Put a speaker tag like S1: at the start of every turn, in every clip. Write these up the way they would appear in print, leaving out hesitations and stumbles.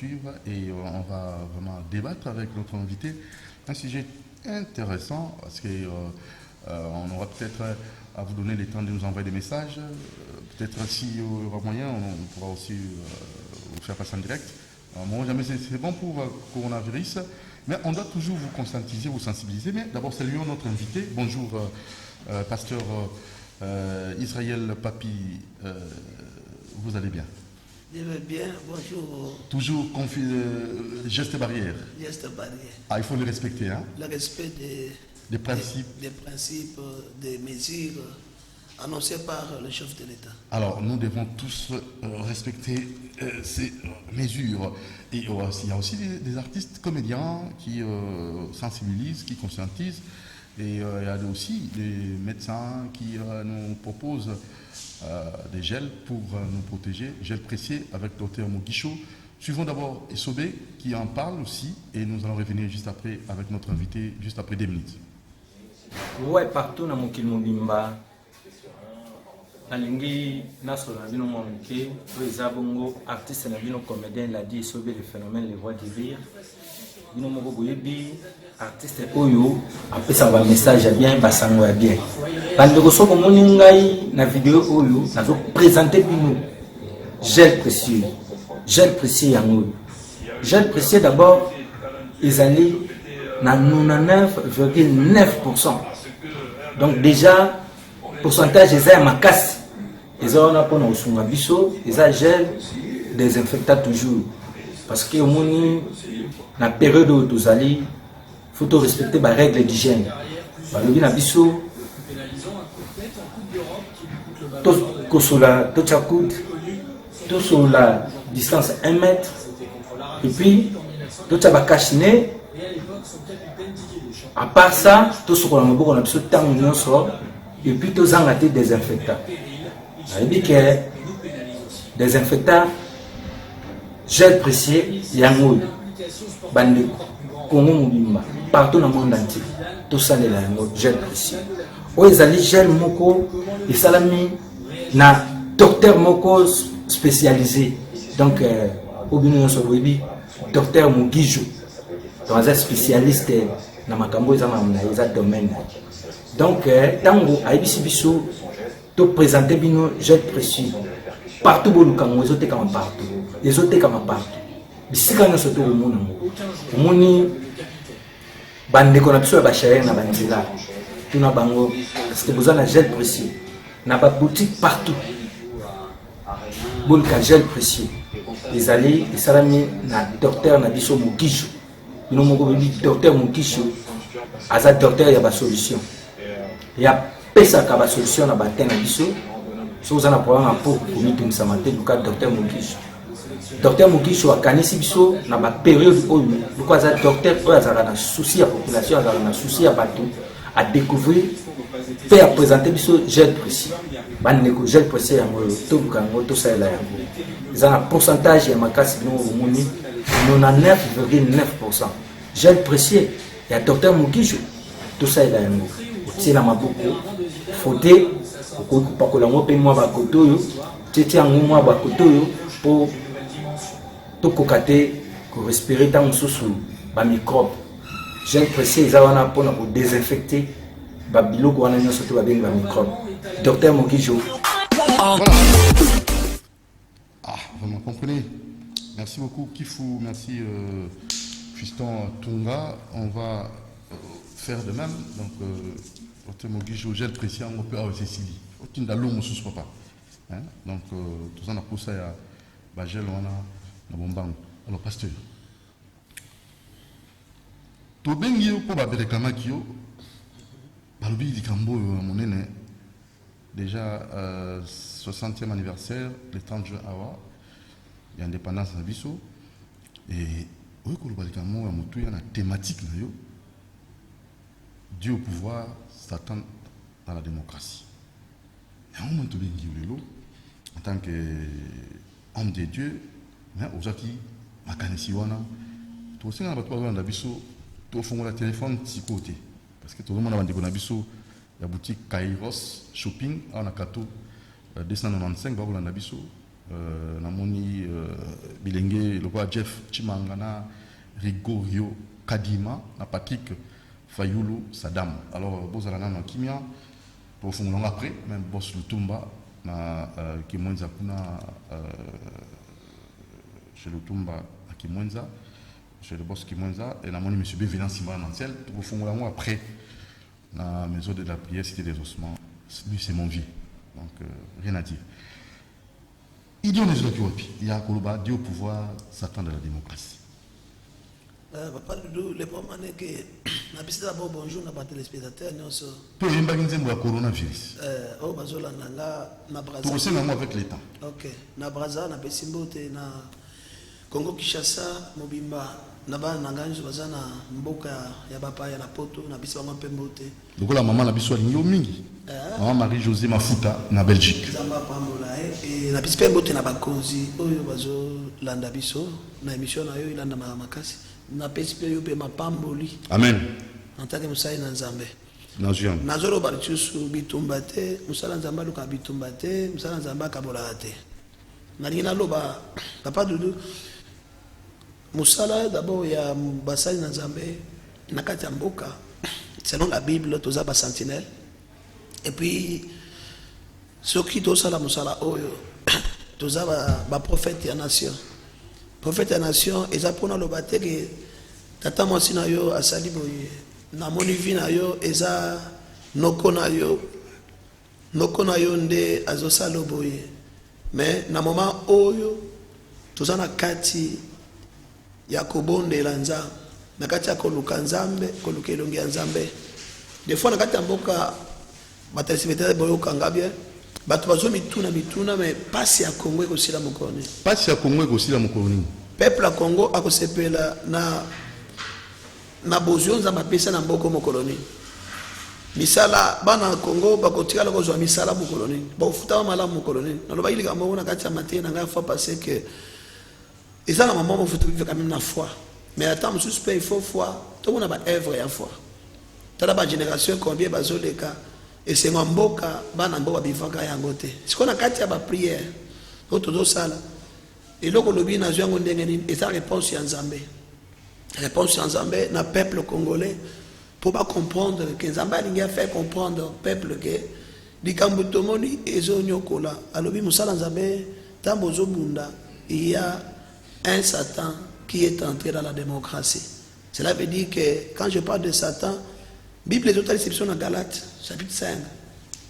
S1: poursuivre et on va vraiment débattre avec notre invité. Un sujet intéressant parce que on aura peut-être à vous donner le temps de nous envoyer des messages. Peut-être s'il y aura moyen, on pourra aussi vous faire passer en direct. Bon, jamais c'est bon pour le coronavirus, mais on doit toujours vous conscientiser, vous sensibiliser. Mais d'abord, saluons notre invité. Bonjour, pasteur Israël Papi. Vous allez bien?
S2: Je vais bien, bonjour.
S1: Toujours geste barrière.
S2: Geste barrière.
S1: Ah, il faut le respecter, hein?
S2: Le respect
S1: des principes.
S2: Des principes, des mesures annoncées par le chef de l'État.
S1: Alors, nous devons tous respecter ces mesures. Et il y a aussi des artistes comédiens qui sensibilisent, qui conscientisent. Et il y a aussi des médecins qui nous proposent des gels pour nous protéger, gel précieux avec Dr Moguicho. Suivons d'abord Essobé qui en parle aussi et nous allons revenir juste après avec notre invité, juste après 2 minutes.
S3: Ouais, partout dans mon Kilmobimba, Nalingi, Naso Nabino Monke, Zabongo, artiste Nabino comédien, l'a dit Essobé, le phénomène, les voix du rire. Bino Mogo Boyebi, artiste Oyo, après ça va message bien, Basango bien. Bandeko Soko Moningai, na vidéo Oyo, n'a présenté Bino, gel précieux Yango. Gel précieux d'abord, ils allaient dans 99,9%. Donc déjà, pourcentage ils ont ma casse. Ils ont pour nous sur biso, ils ont gel désinfectant toujours. Parce que au moins, dans la période où nous allons, il faut respecter les règles d'hygiène. Le na biso, tout sur la distance 1 mètre, et puis tout ça va cacher. À part ça, tout ce qu'on a beaucoup on a besoin de temps et puis tout ça on a été désinfectant. Ça veut dire que désinfectant, gel précieux, yango, bande, Congo Mobimba, partout dans le monde entier, tout ça est là, gel précieux. Où ils allaient gel moko, ils salami na docteur moko spécialisé. Donc, au Bino Sobobi, docteur Moguijo, donc un spécialiste dans ma cambo, dans ma domaine. Donc, tango a ibisu to présenter bino gel précieux. Partout où nous cambo, les autres comme partout, les autres comme partout. Ici quand nous sommes au monde, au monde, bande qu'on a besoin de bachaya na bandila, tout na bango, parce que besoin de gel précieux. Na pas boutique partout. Bon gel précieux. Les alliés, les salami, na docteur na biso Moguicho. Nous avons dit docteur Moguicho. Asa docteur, il y a une solution. Il y a une solution à battre na biso. Si vous avez un problème pour nous ça matin, le cas docteur Moguicho. Docteur Moguicho a canisi biso na ba période où le cas docteur a un souci à la population, a un souci à bateau, à découvrir, faire présenter biso gel précis. Bandeko gel précis en tout kango tout ça là. Ils ont un pourcentage de ma casse de 99,9%. Gel précieux, il y a docteur Moguicho, tout ça est là. C'est la maboko. Faudé, pour que l'on paye moi bakoto, c'était un mois bakoto pour tout cocater, pour respirer dans sous bas microbe. Gel précieux, ils ont pour désinfecter, babilo qu'on a surtout avec bas microbe. Docteur Moguicho.
S1: Voilà. Ah, vous me comprenez. Merci beaucoup, Kifou. Merci, Fiston Tunga. On va faire de même. Donc, Dr Moguicho, gel précieux, on peut avoir Cécilie. Aucun d'allô, on ne se pas. Donc, tout ça, on a poussé à gel, on a bombang. Alors, pasteur. Tout bien, pour réclamer Kyo, Balobi dit Kambo, mon aîné. Déjà, 60e anniversaire, le 30 juin, il y a l'indépendance à Bissau. Et oui, il y a une thématique. Dieu au pouvoir, Satan dans la démocratie. Et on monte bien en tant qu'homme de Dieu, mais aux autres qui Makanesiwana, tout aussi dans la Bissau, tout au fond de la téléphone, c'est côté. Parce que tout le monde a dit qu'on a Bissau. La boutique Kairos Shopping, on a 295, on a Nabiso. namoni bilenge le roi Jeff Chimangana, Rigorio Kadima, na Patrick Fayulu Sadam. Alors bozalana na kimia pour fondre après même boss Lutumba na Kimwenza kuna chez Lutumba à Kimwenza, chez le boss Kimwenza, et namoni monsieur Bévénan Simba Nansel pour fondre après la maison de la prière cité des ossements. Lui c'est mon vie, donc rien à dire. Il y a Dieu au pouvoir, Satan de la démocratie.
S2: Papa Doudou, les premiers que na bisita d'abord bonjour na ba téléspectateurs nyonso.
S1: Pour une bague de coronavirus.
S2: Oh bazola nanga na Brazza.
S1: Pour aussi nous avec l'État.
S2: OK. Na Brazza na Besimbote na Congo Kinshasa mobimba na ba nanga nzo bazana mboka ya bapa ya na poto na biso bango pembote.
S1: Donc la maman na biso lingi mingi. Maman Marie-Josée Mafuta na Belgique.
S2: Zamba pambola et na biso pembote na bakonzi oyo bazo landa biso na émission na yo ilanda makasi. Na pesipe yo pe mapamboli.
S1: Amen.
S2: En tant que musala na Nzambe.
S1: Naziam.
S2: Nazolo baritusu bitumbate, musala Nzamba luka bitumbate, musala Nzamba kabolate. Nalina loba Papa Doudou. Musala d'abord ya basali na Nzambe na kati ya mboka. Selon la Bible, toza ba sentinelle. Et puis soki tosala musala oyo, toza ba prophète ya nation. Prophète de la nation, et ça pour nous le battre que tata moi si na yo asali boye na moni vi na yo eza noko na yo nde azosala boye mais na moment oyo tozana kati ya kobondela Nzambe na kati ya koluka Nzambe koluka elongi ya Nzambe des fois na kati ya mboka batalisibeta boyo kanga bien bato bazo mituna mais pasi ya Congo ekosila mokoni.
S1: Pasi ya Congo ekosila mokoni.
S2: Peuple ya Congo akosepela na bozio Nzambe apesa na mboko mokoloni. Misala bana Congo bakotikala kozwa misala mokoloni. Bafuta malamu mokoloni. Naloba ili kama na kati ya matin na nga fois passé que ezala maman mo futu vivre quand même na foi. Mais attends monsieur il faut foi. Tout le monde a ba œuvre ya foi. Tala ba génération combien bazoleka et c'est mboka bana mboka bivaka yango te. Siko na kati ya ba prière. Otozo sala. Et là, le na zuango ndenge nini et sa réponse ya Nzambe. Réponse ya Nzambe na peuple congolais pour pas comprendre que Nzambe a fait comprendre au peuple que likambo tomoni ezonyokola. Alobi musala Nzambe tambo zobunda, il y a un Satan qui est entré dans la démocratie. Cela veut dire que quand je parle de Satan, Bible est totale exception dans Galates chapitre 5.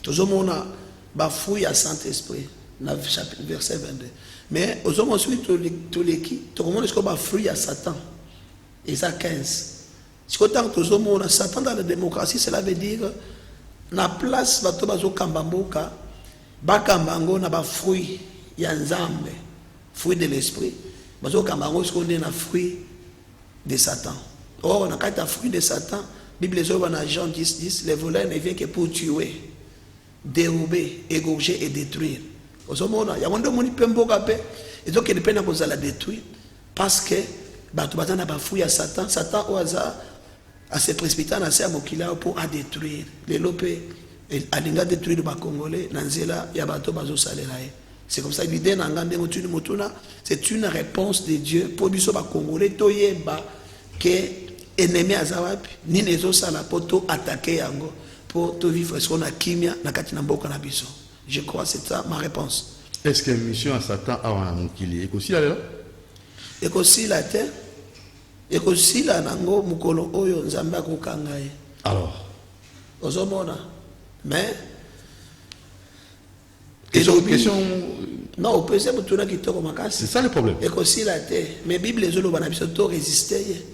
S2: Tozomona ba fouille à Saint-Esprit dans chapitre verset 22. Mais aux hommes ensuite tous les qui tout le monde est comme un fruit à Satan. Et ça 15. Si autant que aux hommes on a Satan dans la démocratie, cela veut dire na place bato bazo kambamboka bakambango na ba fruit ya Nzambe, fruit de l'esprit. Bazo kambango ce qu'on dit na fruit de Satan. Or na kata fruit de Satan, Bible zo na Jean 10:10, les voleurs ne viennent que pour tuer, dérober, égorger et détruire. Ozomona ya ngondo moni pemboka pe ezoke dependa kozala détruire parce que bato batana ba fouille à Satan oaza a se précipiter na sa mokila pour à détruire les lopé alinga détruire ba congolais na nzela ya bato bazo salela. C'est comme ça l'idée na ngande motuni motuna, c'est une réponse de Dieu pour biso ba congolais toyeba que ennemi azawapi ni nezo sala poto attaquer yango pour to vivre ce qu'on a kimia na kati na mboka na biso. Je crois que c'est ça ma réponse.
S1: Est-ce que mission à Satan a un mokili et aussi là
S2: et aussi la terre et aussi la nango mukolo oyo Nzambe akokanga ye.
S1: Alors
S2: ozomona mais
S1: question
S2: non peut se mutuna kitoko makasi.
S1: C'est ça le problème.
S2: Et aussi la terre mais Bible ezolo bana biso to résister.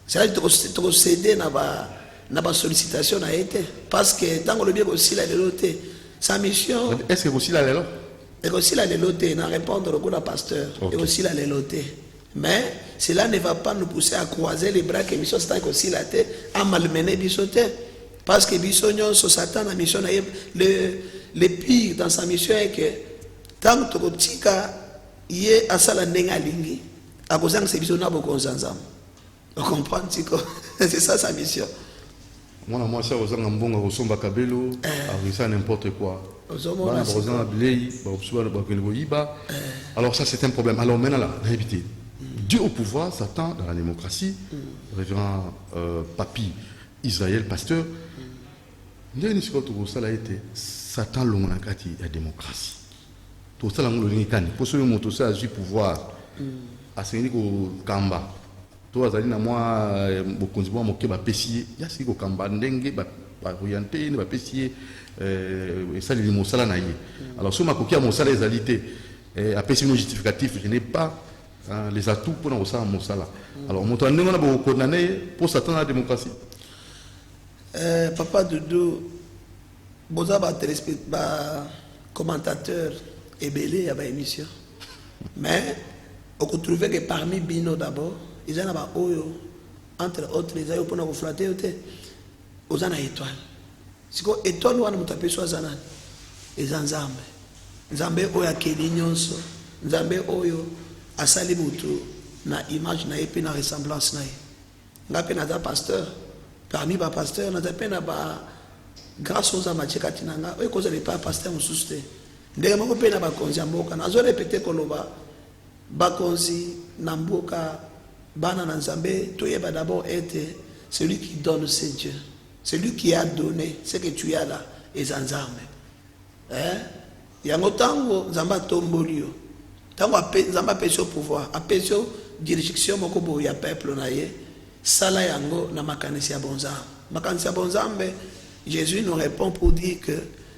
S2: C'est là to céder na ba sollicitation na été parce que tant que le bien aussi la loté sa mission.
S1: Est-ce que aussi là là
S2: et aussi la léloté, n'a répondre au coup d'un pasteur, okay. Et aussi la léloté. Mais cela ne va pas nous pousser à croiser les bras que mission Satan aussi la tête à malmener bisoté. Parce que bisognon sur Satan a mission le pire dans sa mission est que tant que tika yé à sala nenga lingi à cause que c'est bisognon beaucoup ensemble. Vous comprenez c'est ça sa mission.
S1: Moi ça aux ambonga au somba kabelo, à ça n'importe quoi. Alors ça c'est un problème. Alors maintenant là, Dieu au pouvoir, Satan dans la démocratie, révérend Papi, Israël, pasteur, ça a été Satan l'ongakati la démocratie. Tout ça l'ongolingikani. Pour ceux qui ont ça du pouvoir, à ce niveau Kamba, tout ça na moi beaucoup de moke ba pesier, ya siko Kamba ndenge ba orienté ba pesier et ça les mosala na yé. Alors sur ma coquille mosala les alités à pesier non justificatif, je n'ai pas les atouts pour nous ça mosala. Alors mon temps on a beaucoup condamné pour Satan la démocratie.
S2: Papa Doudou, boza ba commentateur ébélé à ba émission. Mais on peut trouver que parmi Bino d'abord, ils ont ba oyo entre autres les ayo pour nous flatter aux ana étoile. Si ko étoile wana mutape so azana les nzambe. Nzambe oyo akeli nyonso, nzambe oyo asali mutu na image na epi na ressemblance na ye. Ngape na da pasteur parmi les pasteurs, nous avons grâce aux amatières katinanga, et cause les pas pasteur on sousté. Ndenge moko pe na ba konzi mboka, nazo répéter koloba ba konzi na mboka bana na Nzambe, toyeba d'abord être celui qui donne c'est Dieu. Celui qui a donné ce que tu as là et Nzambe. Yango tango Nzamba tombolio. Tango Nzamba pèse au pouvoir, a pèse direction moko bo ya peuple na ye. Sala yango na makanisi ya bonzambe. Makanisi ya bonzambe, Jésus nous répond pour dire que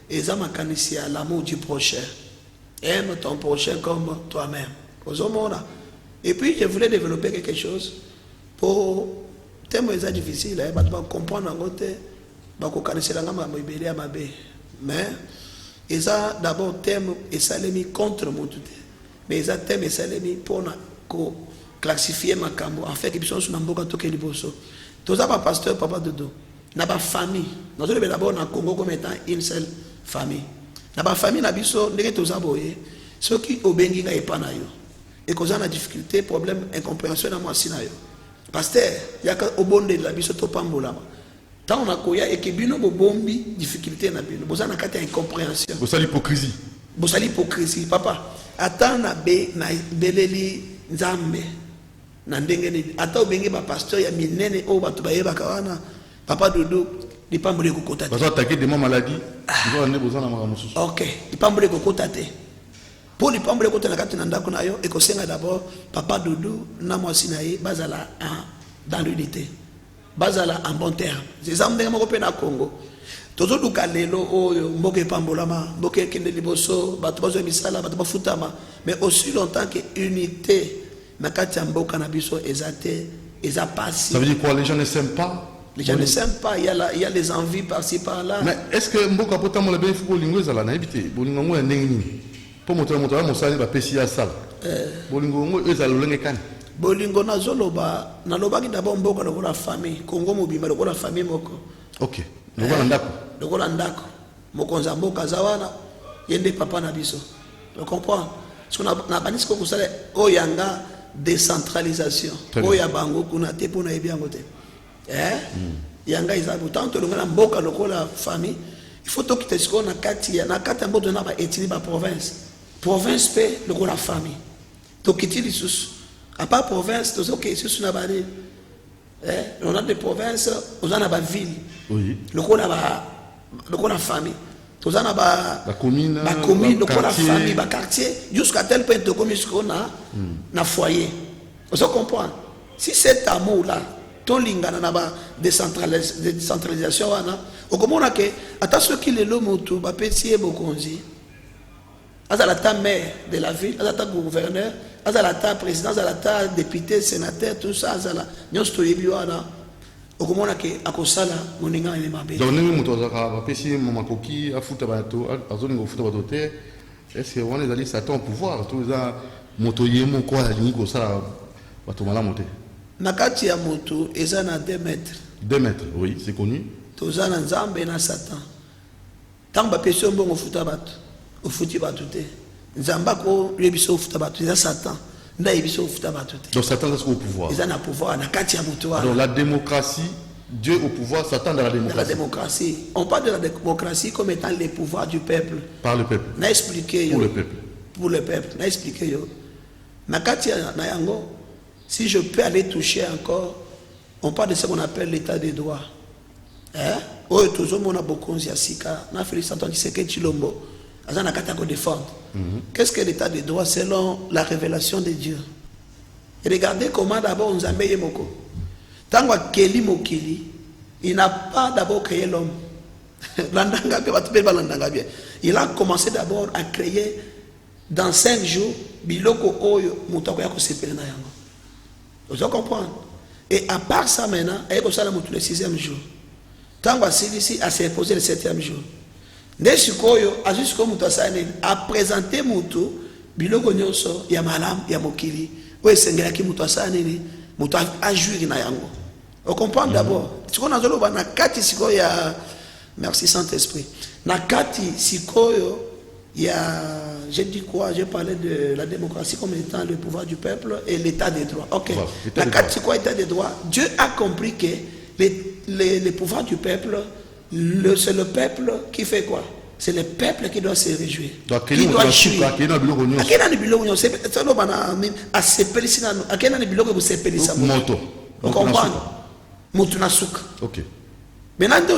S2: eza makanisi ya l'amour du prochain. Aime ton prochain comme toi-même. Et puis je voulais développer quelque chose pour thème eza difficile, ba comprendre ngote ba ko kanisela ngama mibele ya mabe. Mais eza d'abord thème esalemi contre mutute. Mais eza thème esalemi pour na ko classifier ma cambo en fait qu'ils sont sur n'amboka toke liboso tous ça pas pasteur papa dodo na ba famille nous devons d'abord na Congo comme étant une seule famille na ba famille na biso ndenge tous ça boye ceux qui obengi nga epana yo et cause na difficulté problème incompréhension na moi sinayo pasteur yaka obonde la biso to pambola tant on a koya et que bino bo bombi difficulté na bino boza na kati incompréhension
S1: boza
S2: l'hypocrisie papa attends na be na beleli Nzambe na ndenge ni ata obengi ba pasteur ya minene o batu bayeba kawana papa dodo lipambole kokota te
S1: bazo attaquer des maladies ils ont besoin na makamusu
S2: OK lipambole kokota te pour lipambole kokota na kati na ndako na yo ekosenga d'abord papa dodo na mwasi na ye bazala dans l'unité bazala en bon terme ces hommes ndenge moko pe na Congo tozo duka lelo oyo mboke pambolama mboke kende liboso batu bazo misala batu bafutama mais aussi longtemps que unité na kati ya mboka na biso ezate eza passé.
S1: Ça veut dire quoi? Les gens ne s'aiment pas?
S2: Les gens ne s'aiment pas, il y a les envies par-ci par-là.
S1: Mais est-ce que mboka potamo le befu bolingo ezala na ebité bolingo ngo ndenge nini po moto mo sali ba pesi ya sala bolingo ngo ezala lolenge kani
S2: bolingo na zoloba na lobaki d'abord mboka lokola famille Congo mobimba lokola famille moko.
S1: OK lokola ndako
S2: lokola ndako mokonza mboka zawana yende papa na biso tu comprends ce qu'on a bani ce ko kusala oyanga décentralisation oya bango kuna te pona ebiango te yanga izabu tanto longa na mboka lokola famille il faut to kitesiko na kati mboka na ba etini ba province pe lokola famille to kitili sus à part province to OK sus na bani on a des provinces on a ba ville
S1: oui
S2: lokola famille tous on a
S1: la commune
S2: lokola famille ba quartier jusqu'à tel point de comme na foyer on se comprend si cet amour là ton lingana na ba décentralisation wana okomona ke ata soki lelo moto ba petie bokonzi azala ta maire de la ville azala ta gouverneur azala ta président azala ta député sénateur tout ça azala nyonso toyebi wana okomona ke akosala moninga ene mabe
S1: donc nimi moto azaka ba pesi makoki afuta bato azoninga futa bato te est-ce que on est allé Satan au pouvoir tout ça moto yemo ko alingi ko sala bato malamu te
S2: na kati ya moto eza na 2 mètres
S1: 2 mètres oui c'est connu
S2: toza na Nzambe na Satan tant ba pesi mbongo futa bato ofuti bato te Nzamba ko lebiso futa bato eza Satan nda yebiso futa bato te
S1: donc Satan est au pouvoir
S2: eza na pouvoir na kati ya moto
S1: alors la démocratie Dieu au pouvoir, Satan dans la
S2: Dans la
S1: démocratie.
S2: démocratie. On parle de la démocratie comme étant les pouvoirs du peuple.
S1: Par le peuple.
S2: N'a expliqué
S1: Pour le peuple.
S2: Pour le peuple. N'a expliqué yo. Nakati na yango, si je peux aller toucher encore, on parle de ce qu'on appelle l'état des droits. Hein? Oh, toujours mon abokonzi asika. Na Félix Antoine Tshisekedi Tshilombo. Aza nakata ko défendre. Qu'est-ce que l'état des droits selon la révélation de Dieu? Et regardez comment d'abord on Nzambe yemoko. Tango Keli Mokili, il n'a pas d'abord créé l'homme. Il a commencé d'abord à créer dans 5 jours biloko oyo mutako ya kosepela na yango. Vous comprenez? Et à part ça maintenant, il y a le 6e jour. Tango ici a s'imposé le 7e jour. Nesikoyo a jusqu'au mutasane a présenté mutu biloko nyonso ya malam ya mokili. Oyo sengela ki mutasane ni mutu a jouir na yango. On comprend d'abord. Ce qu'on a dit, na kati sikoyo ya merci Saint-Esprit. Na kati sikoyo ya j'ai dit quoi? J'ai parlé de la démocratie comme étant le pouvoir du peuple et l'état des droits. OK. Na kati sikoyo état des droits, Dieu a compris que les pouvoirs du peuple, c'est le peuple qui fait quoi? C'est le peuple qui doit se réjouir. Qui doit jouir. On comprend.
S1: Ok.
S2: Maintenant, il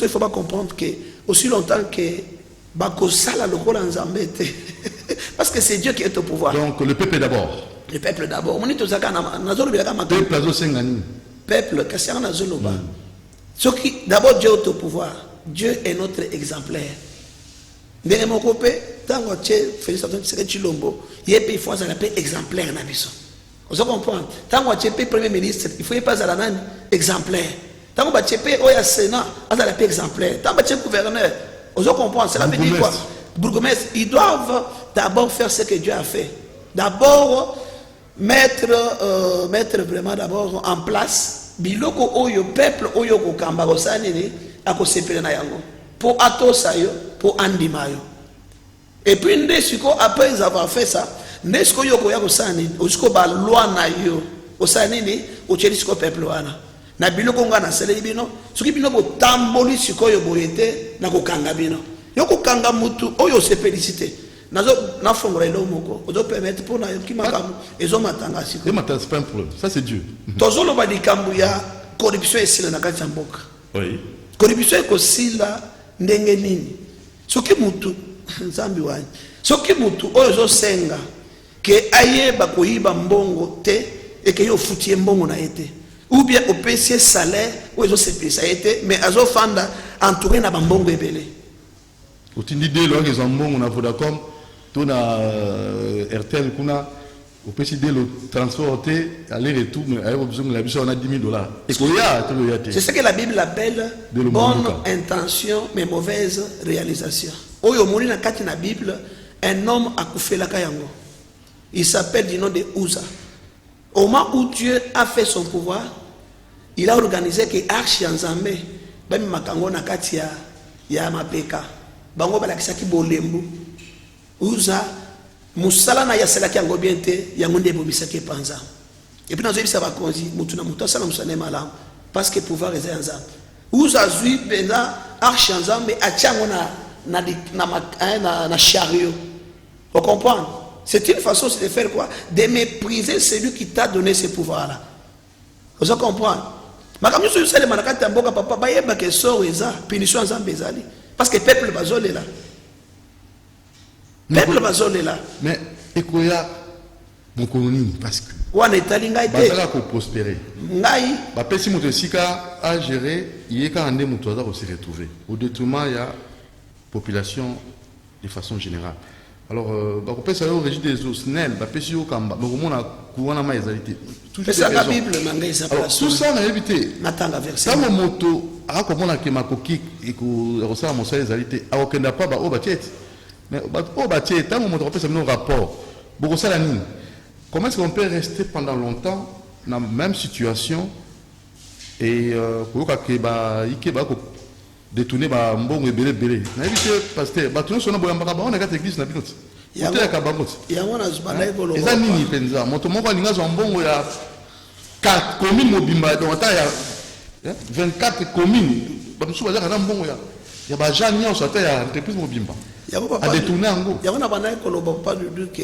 S2: faut comprendre que aussi longtemps que parce que c'est Dieu qui est au pouvoir.
S1: Donc le peuple d'abord.
S2: Le peuple d'abord. Peuple, d'abord Dieu est au pouvoir. Dieu est notre exemplaire. Ndenge moko pe tango tche Félix Antoine Tshisekedi Tshilombo yepe il faut ça l'appelle exemplaire na biso. Vous comprenez? Tango tche pe premier ministre il faut pas ça nan exemplaire. Tango ba tche pe oya sénat ça l'appelle exemplaire. Tango tche gouverneur. Vous comprenez? Cela veut dire quoi? Bourgmestre, ils doivent d'abord faire ce que Dieu a fait. D'abord mettre vraiment d'abord en place biloko oyo peuple oyo ko kamba ko sanini akosepela na yango pour atosa yo pour andima yo. Et puis ndesiko après avoir fait ça ndesiko yo ko ya ko sanini osiko ba loi na yo o sanini o chelisiko peuple wana na biloko ngana sele bino soki bino ko tamboli siko yo boyete na ko kanga bino yo ko kanga mutu oyo sepélicité nazo na fongola elo moko ozo permettre pour na ki makamu ezo matanga siko
S1: c'est pas un problème, ça c'est Dieu.
S2: Tozolo ba dikambu ya corruption esila na kati ya mboka.
S1: Oui.
S2: Corruption ekosila ndenge nini? Soki mutu nzambi wani. Soki mutu oyo zo senga ke ayeba koyiba mbongo te et que yo futie mbongo na ete. Ou bien opesi salaire oyo zo sepesa ete mais azo fanda entouré na mbongo ebele.
S1: Otindi de lo ke mbongo na Vodacom to na RTL kuna opesi de lo transporter aller-retour mais ayo besoin la biso on a $10,000.
S2: C'est ce que la Bible appelle bonne intention mais mauvaise réalisation. Oyo moni na kati na Bible un homme a kufela kayango. Il s'appelle du nom de Uza. Au moment où Dieu a fait son pouvoir, il a organisé que archi nzambe bami makango na kati ya mapeka. Bango balakisaki bolembu. Uza musala na yaselaki yango bien te yango nde bomisaki panza. Et puis dans ça va konzi mutu na mutu sala musane malamu parce que pouvoir est nzambe. Uza zui bena archi nzambe atiango na chariot. Vous comprenez? C'est une façon de faire quoi? De mépriser celui qui t'a donné ce pouvoir-là. Vous comprenez? Mais comme je suis allé à Mboka, papa, bayeba que sort eza, punition en Zambézali. Parce que le peuple bazole là. Peuple bazole là.
S1: Mais ekoya mon colonie parce que.
S2: Wana etali ngai te.
S1: Bazala ko prospérer.
S2: Ngai.
S1: Ba pesi moto sika à gérer, yeka ande moto za ko se retrouver. Au détriment il y a population de façon générale. Alors, on peut savoir au régime des eaux, SNEL, au Kamba, mais au moins,
S2: c'est ça la Bible,
S1: tout ça, on a évité.
S2: Ça,
S1: mon moto, à comment on a ma coquille et qu'on reçoit mon salaire, à aucun n'a pas, au bâtier. Mais au bâtier, tant mon moto, on peut savoir nos rapports. Beaucoup ça, la nuit. Comment est-ce qu'on peut rester pendant longtemps dans la même situation et pour que détourner ba mbongo ebele belé na évité pasteur ba tout sona boyamba ba on a quatre églises na binoti ya ka bangot
S2: ya mona zibana ekolo
S1: eza nini penza moto moko alinga zo mbongo ya 4 communes mobimba donc il y a 24 communes parce que bazaka na mbongo ya ba gens nyonso ata ya entreprise mobimba a détourner ngo
S2: ya wana bana ko loba pas de dire que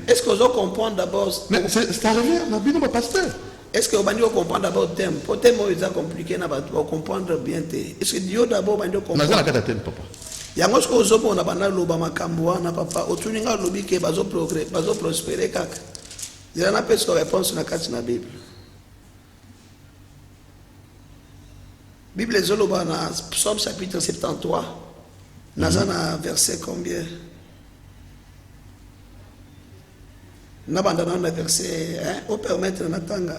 S2: est-ce que vous comprenez d'abord
S1: mais c'est arrivé na bino ba pasteur.
S2: Est-ce que vous allez comprendre d'abord le thème? Pour le thème, c'est compliqué, vous comprendre bien. Est-ce que Dieu d'abord va comprendre?
S1: Papa.
S2: Il y a un chose que vous avez papa. Autour de l'objet qui va prospérer. Il y a une réponse dans la Bible. La Bible est dans Psaume chapitre 73. Dans un verset combien? Dans le verset 1, on permet de n'attendre.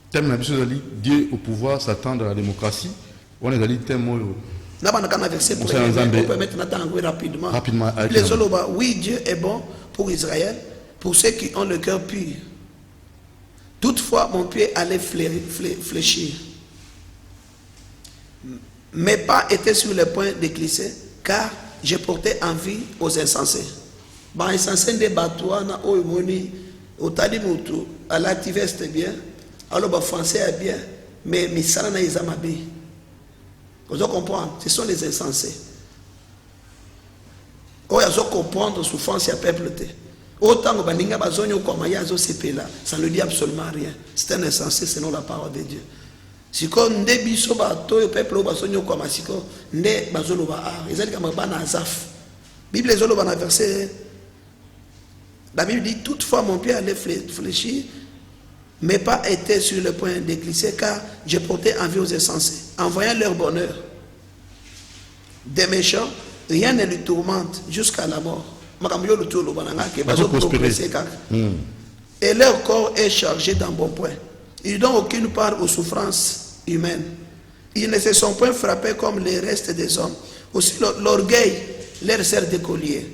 S1: Thème la Dieu au pouvoir, Satan de la démocratie. On est allé thème.
S2: Verset on peut mettre rapidement. Oui, Dieu est bon pour Israël, pour ceux qui ont le cœur pur. Toutefois, mon pied allait fléchir. Mes pas étaient sur le point de glisser, car j'ai porté envie aux insensés. Les insensés des bateaux, au tali mutu, à l'activiste est bien, alors le français est bien, mais misala na izamabi. Vous comprenez? Ce sont les insensés. Vous comprendre souffrance et peuple. Autant que baninga bazonyo comme yazo sepela, ça ne dit absolument rien. C'est un insensé selon la parole de Dieu. Si quand nde biso bato le peuple bazonyo comme siko nde bazolo ba a, ezali kama bana azaf. Bible ezolo bana verset. La Bible dit, toutefois mon pied allait fléchir, mes pas étaient sur le point de glisser, car je portais envie aux insensés. En voyant leur bonheur, des méchants, rien ne les tourmente jusqu'à la mort. Et leur corps est chargé d'un bon point. Ils ne donnent aucune part aux souffrances humaines. Ils ne se sont point frappés comme les restes des hommes. Aussi l'orgueil leur sert de collier.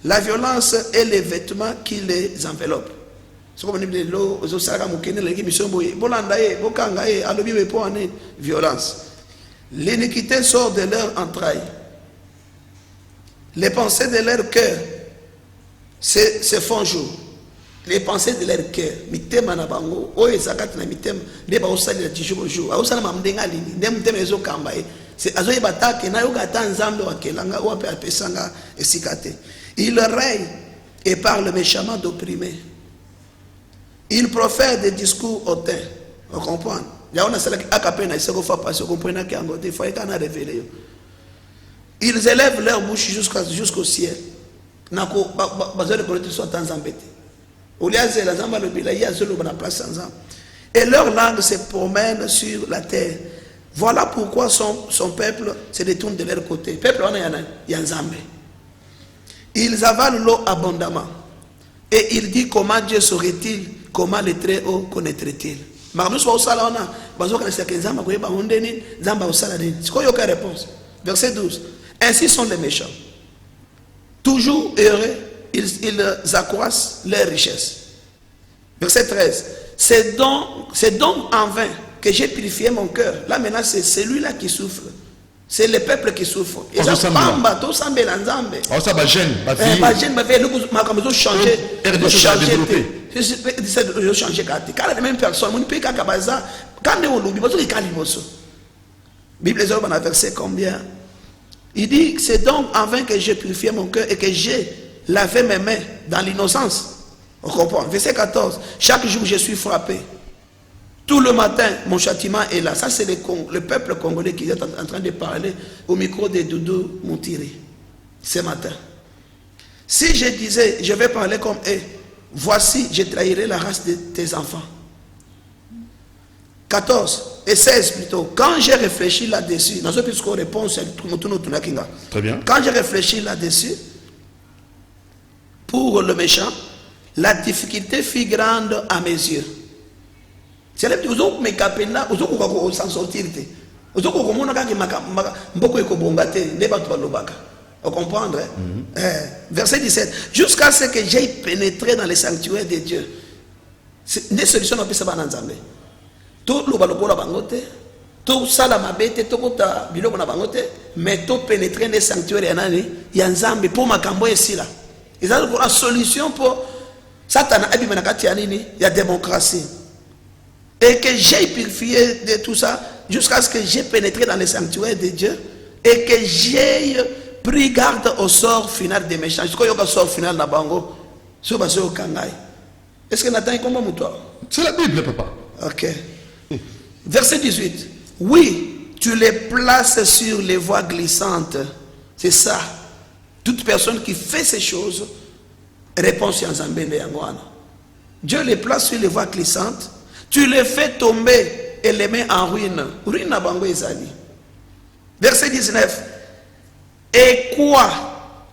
S2: La violence est les vêtements qui les enveloppent. Violence. L'iniquité sort de leur entrailles. Les pensées de leur cœur se font jour. Les pensées de leur cœur. Mitema na bango. Oye zakati na mitema. Neba osali la tijour jour. Osala mamdenga lini. Ndem teme ezo kamba e. C'est azoye batake na yoga tanzambe wakelanga wape apesanga esikate. Il règne et parle méchamment d'opprimer. Il profère des discours hautains. On comprend. Il y a une seule akapena il se refa passer. On comprend qu'il y a un côté. Il faut être révélé. Ils élèvent leur bouche jusqu'au ciel. Nako bazole koloti soit tanzambete. Oliaze la zamba le bila ya zolo na place ensemble. Et leur langue se promène sur la terre. Voilà pourquoi son peuple se détourne de leur côté. Peuple on y a nzambe. Ils avalent l'eau abondamment. Et il dit comment Dieu saurait-il, comment le Très-Haut connaîtrait-il. Verset 12. Ainsi sont les méchants. Toujours heureux, ils accroissent leurs richesses. Verset 13. C'est donc en vain que j'ai purifié mon cœur. Là maintenant c'est celui-là qui souffre. C'est le peuple qui souffre. Et ça pamba tout semble l'ensemble.
S1: Oh ça va gêne,
S2: va faire le changer, changer car la même personne, on peut qu'abaza quand on l'oublie, parce que calimoso. Bible les hommes verset combien? Il dit c'est donc en vain que j'ai purifié mon cœur et que j'ai lavé mes mains dans l'innocence. On comprend. Verset 14. Chaque jour je suis frappé. Tout le matin, mon châtiment est là. Ça, c'est le peuple congolais qui est en train de parler au micro de Doudou Moutiri ce matin. Si je disais, je vais parler comme eux, voici, je trahirai la race de tes enfants. 14 et 16 plutôt. Quand j'ai réfléchi là-dessus, dans ce puisqu'on répond, c'est
S1: très bien.
S2: Quand j'ai réfléchi là-dessus, pour le méchant, la difficulté fut grande à mes yeux. C'est là que vous avez capena, vous avez s'en sortir. Vous avez vous comprendre? Verset 17. Jusqu'à ce que j'aie pénétré dans les sanctuaires de Dieu. Des solutions on peut savoir dans Zambé. Tout le baloko la bangote, tout ça la mabete, tout kota biloko na bangote, mais tout pénétrer dans les sanctuaires yanani, yanzambe pour makambo ici là. Ils ont une solution pour Satan il y a démocratie. Et que j'ai purifié de tout ça jusqu'à ce que j'ai pénétré dans les sanctuaires de Dieu et que j'ai pris garde au sort final des méchants. Jusqu'au sort final na bango. Est-ce que Nathan est comme toi?
S1: C'est la Bible, papa.
S2: Ok. Verset 18. Oui, tu les places sur les voies glissantes. C'est ça. Toute personne qui fait ces choses répond sur Nzambende Yangwana. Dieu les place sur les voies glissantes. Tu les fais tomber et les mets en ruine. Ruine à Bango Ezali. Verset 19. Et quoi?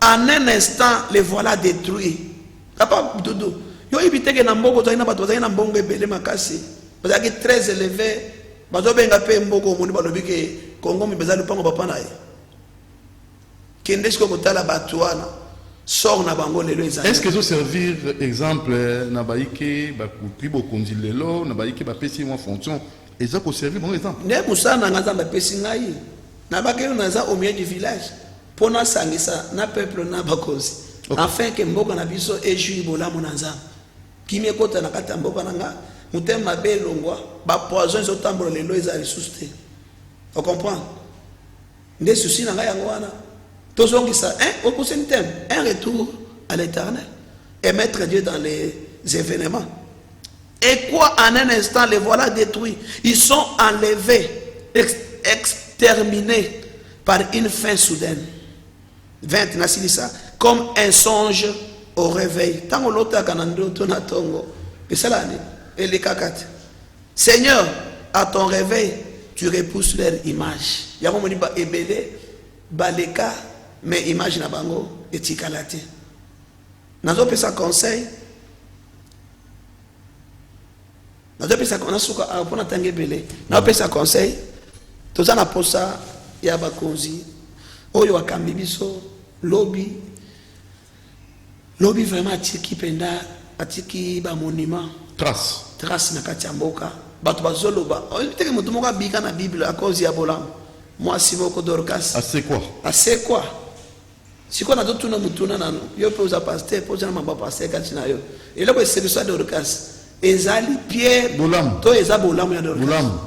S2: En un instant, les voilà détruits. Papa Doudou. Yo évité que Nambogo Zaina Batozai Nambongo Bele Makasi. Parce que très élevé. Bazo benga pe mboko moni balobi ke Congo mi bezali pango papa na ye. Kende sko kotala batuana. Sort na bango lelo ezali.
S1: Est-ce que zo servir exemple na baike ba kupi bokonzi lelo na baike ba pesi mo fonction eza ko servir bon exemple.
S2: Ne musana ngaza ba pesi ngai. Na bakelo naza au milieu du village. Pona sangisa na peuple na bakozi. Okay. Afin que mboka na biso ejui bolamu na nzambe. Kimi ekota na kata mboka na nga mutema be longwa ba poison zo tambola lelo ezali susté. On comprend? Nde souci na nga yango wana. Tozongisa un retour à l'éternel et mettre Dieu dans les événements. Et quoi, en un instant, les voilà détruits. Ils sont enlevés, exterminés par une fin soudaine. 20, Nassili ça, comme un songe au réveil. Tant l'autre kanando tonatongo. Et ça là, et les kakate. Seigneur, à ton réveil, tu repousses leur image. Yamo moni ba ebele, baleka. Mais imagine à bango et tikalate. Nazo pesa conseil. Nazo pesa conseil. Apona tangue belé. Nazo pesa conseil. Toza na posa ya bakonzi. Oyo wakambi biso lobby. Lobby vraiment atiki penda atiki ba monument. Trace na kati ya mboka. Bato bazoloba. Oyo teke mutu moko bika na Bible à cause ya bolamu. Moi Simoko Dorcas.
S1: Assez quoi?
S2: Assez quoi? Si on a d'autres mutuna nano, yo peux usa pasteur, peux usa mamba pasteur katina yo. Et là que c'est le soir de Dorcas. Ezali Pierre
S1: Bolam.
S2: To eza bolam ya Dorcas.
S1: Bolam.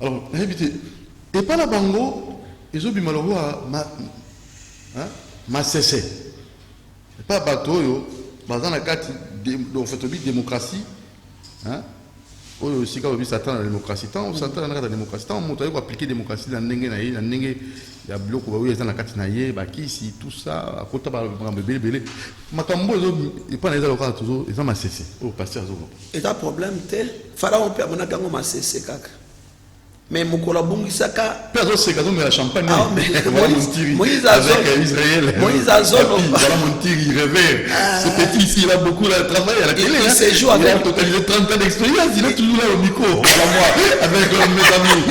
S1: Alors, évitez. Et pas la bango, ils ont bien malheureux ma cessé. Pas bateau yo, dans la carte de démocratie, hein? Aussi quand on s'attend à la démocratie, tant on s'attend à la démocratie, tant on monte à appliquer la démocratie dans il y a bloc où il y a la Katinaye, Bakisi, tout ça, à côté de Bébé. Makambo, il pas les avocats toujours, ils ont cessé. Oh, pasteur Zogo.
S2: Et un problème, Pharaon peut avoir un cessé, kaka. Mais mon collabon Isaka.
S1: Personne c'est mais la champagne.
S2: Ah, mais
S1: Moïse avec Israël.
S2: Moïse Azol.
S1: Voilà mon tir, il réveille. Ce petit ici, il a beaucoup de travail à la télé.
S2: Il séjour avec.
S1: Il a totalisé 30 ans d'expérience. Il est toujours là au micro. Voilà moi, avec mes amis.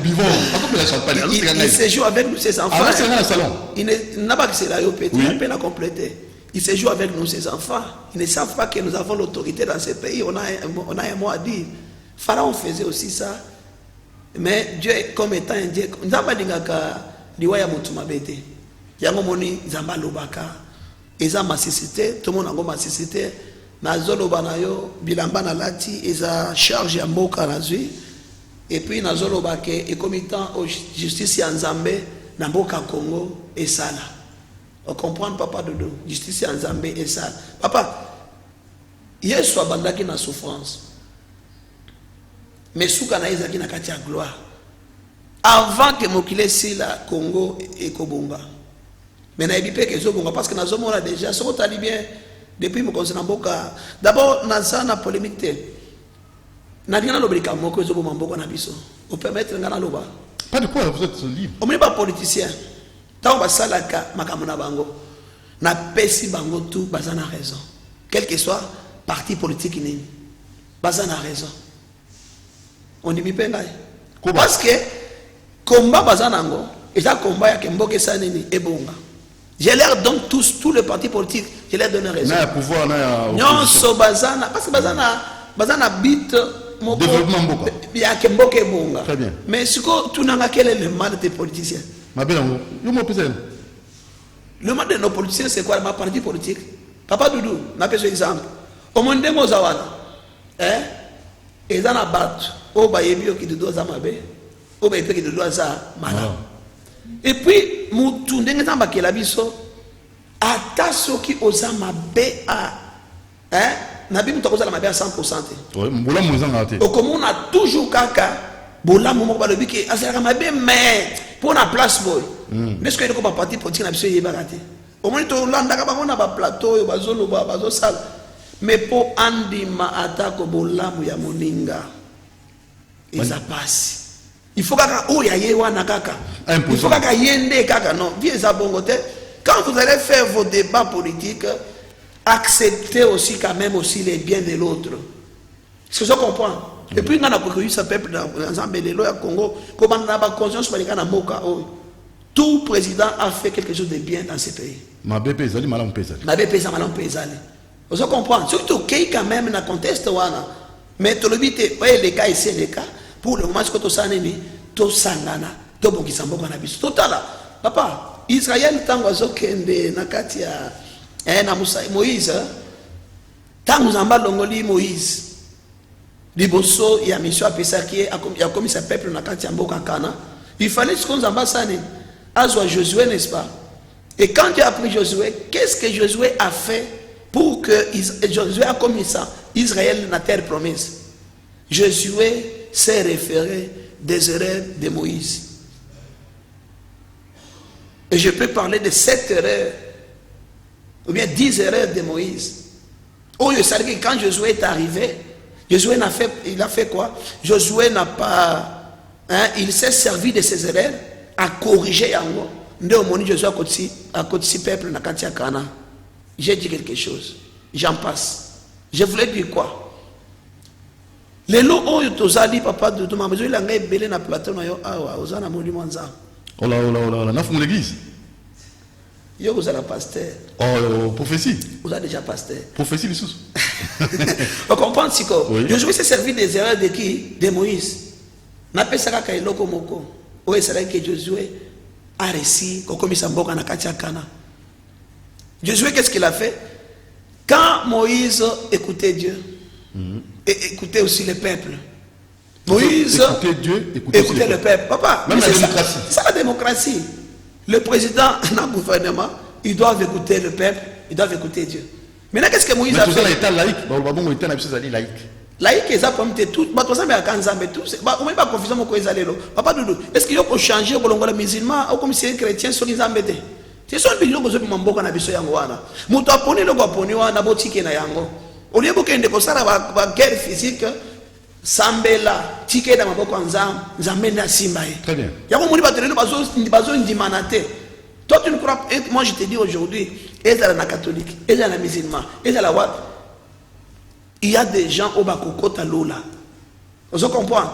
S1: Bivons. Encore la champagne.
S2: Il séjour avec nous, ses enfants.
S1: Ah, c'est dans le salon.
S2: Il n'a pas que c'est là, il a peine à compléter. Il séjour avec nous, ses enfants. Ils ne savent pas que nous avons l'autorité dans ce pays. On a un mot à dire. Pharaon faisait aussi ça. Mais Dieu comme étant un Dieu, nzamba dingaka liwaya mutuma bete. Yango moni nzamba lobaka. Eza masisité, tout le monde a masisité. Na zoloba na yo bilamba na lati eza charge ya mboka na zui. Et puis na zoloba ke écomitant au justice ya nzambe na mboka Congo et sala. On comprend papa dodo, justice ya nzambe et sala. Papa, Yesu abandaki na souffrance. Mais souka na ezaki na kati ya gloire. Avant que mokile si la Congo et Kobonga. Mais na ebipe ke zobonga parce que na zomona déjà soko tali bien depuis mo concernant boka. D'abord na ça na polémique te. Na dina lobrika moko zoboma mboka na biso. On peut mettre ngana loba.
S1: Pas de quoi vous êtes libre.
S2: On n'est pas politicien. Tant ba salaka makamuna bango. Na pesi bango tout bazana raison. Quel que soit parti politique ni. Bazana raison. On dit parce que combat bazanango et ça combat ya kemboke sanini ebonga. J'ai l'air donc tous les partis politiques, je leur donne raison.
S1: Na pouvoir na
S2: non so bazana parce que bazana bit moko
S1: développement mboka.
S2: Ya kemboke ebonga.
S1: Très bien.
S2: Mais ce que tu n'as quel est le mal des politiciens.
S1: Ma belle yo mo pesa.
S2: Le monde de nos politiciens, c'est quoi? Ma parti politique. Papa Doudou, n'a pas exemple. Au monde de Mozawana, hein? Et dans la batte, au Bayebio qui doit zamabe, au Bayebio qui doit zamala. Et puis, Moutou, n'engagez pas la biso, ata soki ozama ba, hein? Nabi Moutakoza la mabe à 100%.
S1: Oui, Moula Mouzan a été.
S2: Au comme on a toujours kaka, Bola Momo Balobi, Azara mabe, mais pour la place, boy. N'est-ce qu'il y a un parti politique qui a été baraté? Au moins, on a un plateau, bazo sale. Mais pour Andima attaque Bola Mouya Moninga, ils a passé. Il faut kaka ou ya yewana kaka. Il faut kaka yende kaka non. Viens à Bongote. Quand vous allez faire vos débats politiques, acceptez aussi quand même aussi les biens de l'autre. C'est ce que je comprends. Et puis, on a connu ce peuple dans le Congo, comment on a la conscience pour les gens Moka. Tout président a fait quelque chose de bien dans ce pays.
S1: Ma BP, Zali, Malam Pézali.
S2: Ma BP, ça Malam Pézali. Vous comprenez. Surtout qu'il quand même dans le contexte. Mais tu le dis, les cas ici, les cas, pour le moment, ce que tu as dit, tu sangana, tu bon qui s'en va na biso. Total là. Papa, Israël tango azokende na kati ya na Musa Moïse. Tango zamba longoli Moïse. Liboso ya mission apesa qui a commis sa peuple na kati ya mboka Kana. Il fallait qu'on zamba sane. Azwa Josué, n'est-ce pas? Et quand Dieu a pris Josué, qu'est-ce que Josué a fait pour que Josué a commis ça? Israël na terre promise. Josué s'est référé des erreurs de Moïse. Et je peux parler de 7 erreurs, ou bien 10 erreurs de Moïse. Oh, je savais que quand Josué est arrivé, Josué il a fait quoi? Josué n'a pas, hein, il s'est servi de ses erreurs à corriger Yango. Josué a côté peuple na Katia Kana. J'ai dit quelque chose, j'en passe. Je voulais dire quoi? Les lots où tu as dit, papa, de ma maison, il a belé na plateau, aux ana monument.
S1: Oh là, n'a pas l'église.
S2: Yo, vous avez pasteur.
S1: Oh, prophétie.
S2: Vous avez déjà pasteur.
S1: Prophétie, les sous.
S2: On comprend, si quoi?
S1: Oui.
S2: Josué s'est servi des erreurs de qui? De Moïse. N'a pas ça qu'à l'oko moko. Oui, c'est vrai que Josué a réussi, comme il s'en va à Katia Kana. Josué, qu'est-ce qu'il a fait? Quand Moïse écoutait Dieu, et écoutait aussi le peuple. Moïse
S1: écoutait Dieu,
S2: écoutait le peuple. Papa,
S1: même la démocratie.
S2: C'est la démocratie. Le président dans le gouvernement, ils doivent écouter le peuple, ils doivent écouter Dieu. Maintenant, qu'est-ce que Moïse a fait?
S1: Mais l'État laïque, bon, l'État laïque.
S2: Laïque, ils ont tout. Bah, tout ça, mais à Kanzambe, tout. Bah, on n'est pas confusion, mon coïs allé là. Papa Doudou, est-ce qu'il y a pour changer pour les musulmans ou comme si les chrétiens sont les embêtés? C'est ça le billet que je peux m'emboka na biso yango wana. Muto aponi le aponi wana botike na yango. Au lieu que ndeko sala ba guerre physique, sambela tike na maboko nzambe na simbaye.
S1: Très bien.
S2: Yango moni batele bazo ndimanate. Toi tu ne crois pas? Moi je te dis aujourd'hui, ezala na catholique, ezala na musulman, ezala wat. Il y a des gens au bakokota lola. Vous comprenez?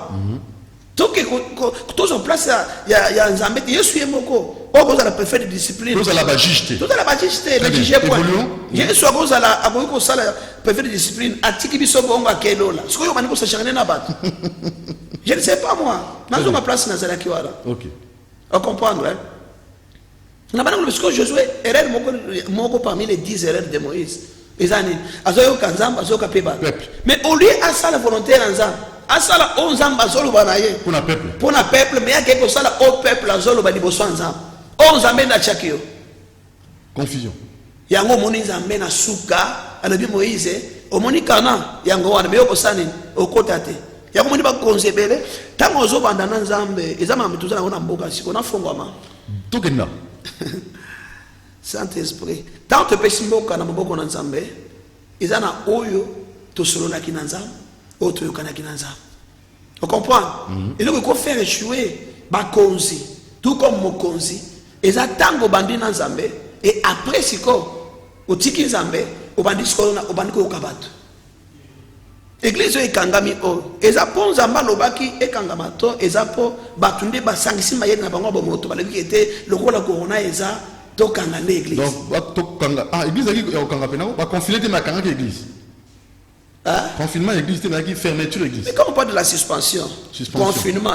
S2: Tout en place, il y a un zambé, il y a un moko. Oh, vous allez préférer discipline.
S1: Vous allez la juste.
S2: Tout à la bajiste, le juge point. Il y a un soir, vous allez préférer discipline. À Tiki Bisobo, à Kelola. Ce que vous avez cherché à battre. Je ne sais pas moi. Dans ma place, dans la Kiwara.
S1: Ok.
S2: On comprend, hein? Parce que Josué, erreur moko parmi les 10 erreurs de Moïse. Ils ont dit, Azoyo Kanzam, Azoyo Kapeba. Mais au lieu à ça, la volonté Ranzam. Asala 11 ans bazolo banaye
S1: pour le peuple.
S2: Pour le peuple, mais il y a quelque chose au peuple azolo bani boso nzam. 11 ans na chakio.
S1: Confusion.
S2: Yango moni nzambe na suka, alobi Moïse, o moni kana yango wana me yoko sani okotate. Yango moni ba konzebele, tango ozo banda na nzambe, ezama mituza na mboka siko na fongwama.
S1: Tokenda.
S2: Saint-Esprit. Tant te pesi mboka na mboka na nzambe, ezana oyo to solo na kinanzambe. Autre Kanakinaza. Vous comprenez? Et donc, il faut faire échouer Bakonzi, tout comme Mokonzi, et ça tango bandi na Zambé, et après, c'est quoi? Au Tiki Zambé, au bandi Skolona, au bandi Kokabat. Église est Kangami, et ça pon Zamba Lobaki, et Kangamato, et ça po Batunde, Basangisi Mayen, Nabango Bomoto, qui était le roi de la Corona, et ça, Tokanga l'église.
S1: Donc, l'église est Kangapena, va confiler des Makanga l'église.
S2: Hein?
S1: Confinement l'église, c'est fermeture l'église.
S2: Mais quand on parle de la suspension, confinement,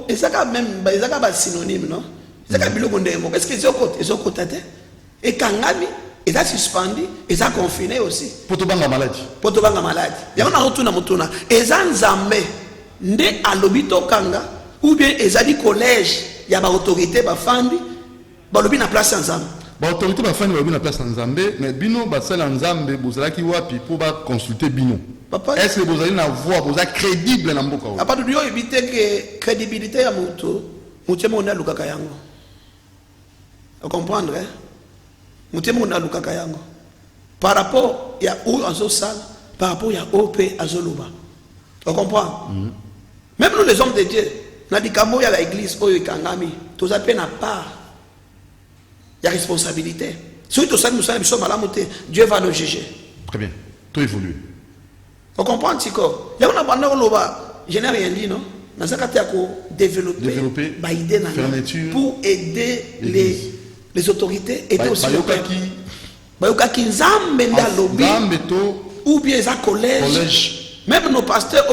S2: et ça même, ils ont synonyme, non? C'est que biloko ndemo. Est-ce que ils ont coté? Et kangami, ils ont suspendu, ils ont confiné aussi.
S1: Pour te banga maladie.
S2: Pour te banga maladie. Il y a un retour mutuna. Ils ont nzambe nde alobito kanga ou bien ils ont dit collège, il y a ba autorité ba fandi, ba lobi na place nzambe.
S1: Ba autorité ba fandi ba lobi na place nzambe, mais bino ba sala nzambe bozalaki wapi pour ba consulter bino. Papa, est-ce que vous avez une voix, vous êtes crédible dans le monde?
S2: À part de Dieu, éviter que crédibilité à mon tour, on a le kakayango. Vous comprenez? On a le kakayango. Par rapport à où en salle, par rapport à OP à Zoluba. Vous comprenez? Même nous les hommes de Dieu, nous avons dit qu'il y a l'église, tous à peine à part. Il y a responsabilité. Si tout ça nous sommes à la montée, Dieu va nous juger.
S1: Très bien. Tout évolue.
S2: Vous comprenez, Tiko? Il y a un abandon, je n'ai rien dit, non? Nous avons développer
S1: fermeture
S2: pour aider les autorités, aider aussi les ou bien les collèges. Même nos pasteurs,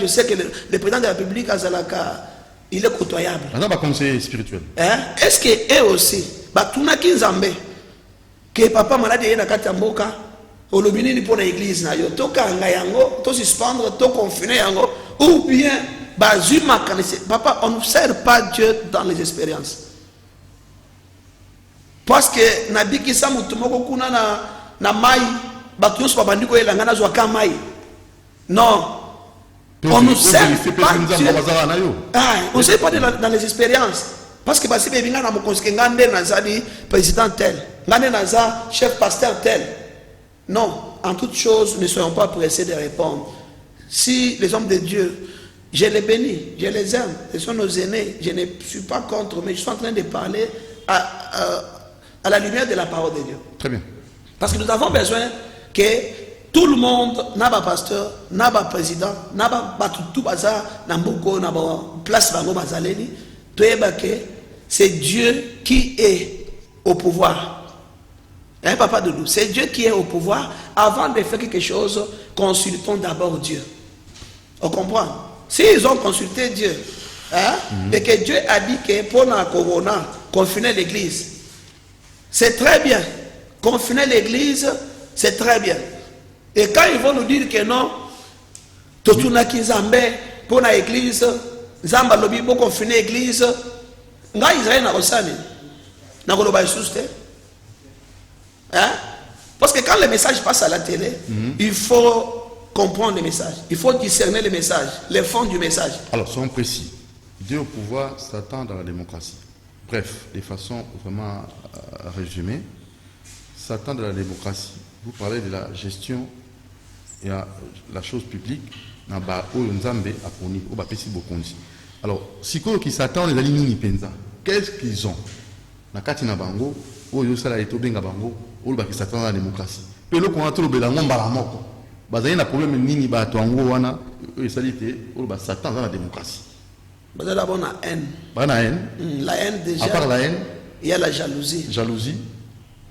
S2: je sais que le président de la République, il est côtoyable.
S1: On a un conseiller spirituel.
S2: Est-ce que eux aussi, que papa malade est dans la olobini pour l'église na yo to kanga yango to suspendre to confiner yango ou bien bazuma kanise papa on ne sert pas Dieu dans les expériences parce que nabiki sa mutu moko kuna na mai batu nyonso babandiko elanga na zwa ka mai non on ne sert pas Dieu on ne sert pas dans les expériences parce que basi bebinga na mokonske ngande na zali président tel ngande na za chef pasteur tel. Non, en toutes choses, ne soyons pas pressés de répondre. Si les hommes de Dieu, je les bénis, je les aime, ce sont nos aînés, je ne suis pas contre, mais je suis en train de parler à la lumière de la parole de Dieu.
S1: Très bien.
S2: Parce que nous avons besoin que tout le monde, n'a pas pasteur, n'a pas président, n'a pas tout bazar, n'a pas place bango bazaleni, c'est Dieu qui est au pouvoir. Hein, papa de nous, c'est Dieu qui est au pouvoir. Avant de faire quelque chose, consultons d'abord Dieu. On comprend? S'ils ont consulté Dieu, hein, et que Dieu a dit que pour la corona, confiner l'église, c'est très bien. Confiner l'église, c'est très bien. Et quand ils vont nous dire que non, tout le monde qui pour l'église, Zamba lobi pour confiner l'église, nga Israël n'a pas n'a pas hein? Parce que quand le message passe à la télé, il faut comprendre le message, il faut discerner le message, le fond du message.
S1: Alors, soyons précis. Dieu au pouvoir, Satan dans la démocratie. Bref, de façon vraiment résumée, Satan dans la démocratie. Vous parlez de la gestion et la chose publique. Alors, si qui s'attend les alignés qu'est-ce qu'ils ont? Nakatina bango, oyo sala eto benga bango, oyo ba qui s'attend à la démocratie. Pe lo ko atolo belango mbala moko. Bazali na problème nini ba to ango wana, oyo salite, oyo ba s'attend à la démocratie.
S2: Bazali bon la haine.
S1: Ba na haine.
S2: La haine déjà.
S1: À part la haine,
S2: il y a la jalousie.
S1: Jalousie.